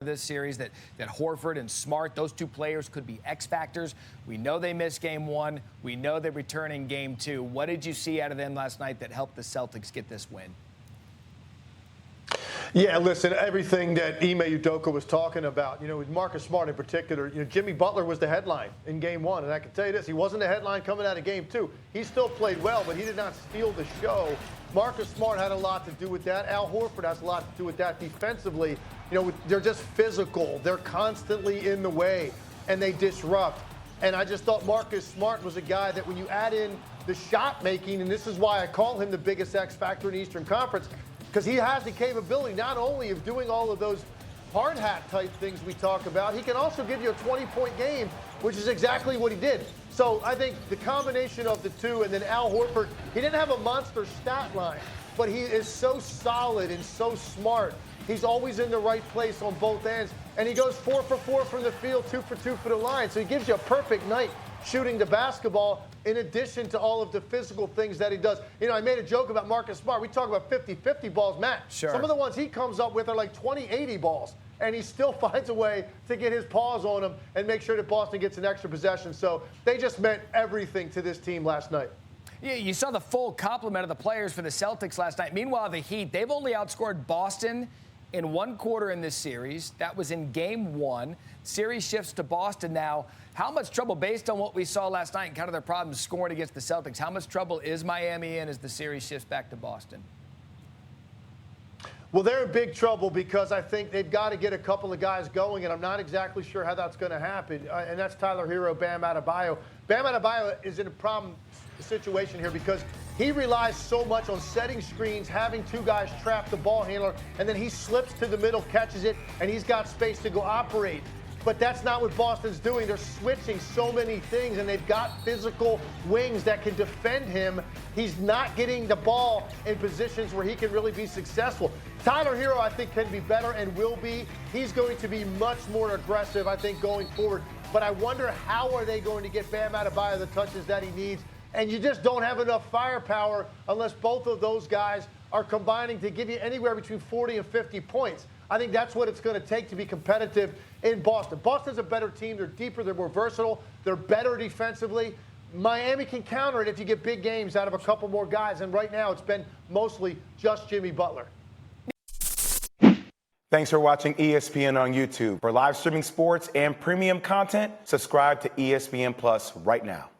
this series, that Horford and Smart, those two players could be X factors. We know they missed game one. We know they return in game two. What did you see out of them last night that helped the Celtics get this win? Yeah, listen, everything that Ime Udoka was talking about, with Marcus Smart in particular, Jimmy Butler was the headline in game one. And I can tell you this, he wasn't the headline coming out of game two. He still played well, but he did not steal the show. Marcus Smart had a lot to do with that. Al Horford has a lot to do with that defensively. They're just physical. They're constantly in the way, and they disrupt. And I just thought Marcus Smart was a guy that when you add in the shot making, and this is why I call him the biggest X factor in the Eastern Conference, because he has the capability not only of doing all of those hard hat type things we talk about, he can also give you a 20-point game, which is exactly what he did. So I think the combination of the two, and then Al Horford, he didn't have a monster stat line, but he is so solid and so smart. He's always in the right place on both ends, and he goes 4 for 4 from the field, 2 for 2 for the line. So he gives you a perfect night shooting the basketball, in addition to all of the physical things that he does. I made a joke about Marcus Smart. We talk about 50-50 balls, Matt. Sure. Some of the ones he comes up with are like 20-80 balls, and he still finds a way to get his paws on them and make sure that Boston gets an extra possession. So they just meant everything to this team last night. Yeah, you saw the full complement of the players for the Celtics last night. Meanwhile, the Heat, they've only outscored Boston in one quarter in this series. That was in game one. Series shifts to Boston now. How much trouble, based on what we saw last night and kind of their problems scoring against the Celtics, how much trouble is Miami in as the series shifts back to Boston? Well, they're in big trouble because I think they've got to get a couple of guys going, and I'm not exactly sure how that's going to happen. And that's Tyler Hero, Bam Adebayo. Bam Adebayo is in a problem situation here because he relies so much on setting screens, having two guys trap the ball handler, and then he slips to the middle, catches it, and he's got space to go operate. But that's not what Boston's doing. They're switching so many things, and they've got physical wings that can defend him. He's not getting the ball in positions where he can really be successful. Tyler Hero, I think, can be better and will be. He's going to be much more aggressive, I think, going forward. But I wonder how are they going to get Bam Adebayo the touches that he needs. And you just don't have enough firepower unless both of those guys are combining to give you anywhere between 40 and 50 points. I think that's what it's going to take to be competitive in Boston. Boston's a better team. They're deeper. They're more versatile. They're better defensively. Miami can counter it if you get big games out of a couple more guys. And right now it's been mostly just Jimmy Butler. Thanks for watching ESPN on YouTube. For live streaming sports and premium content, subscribe to ESPN Plus right now.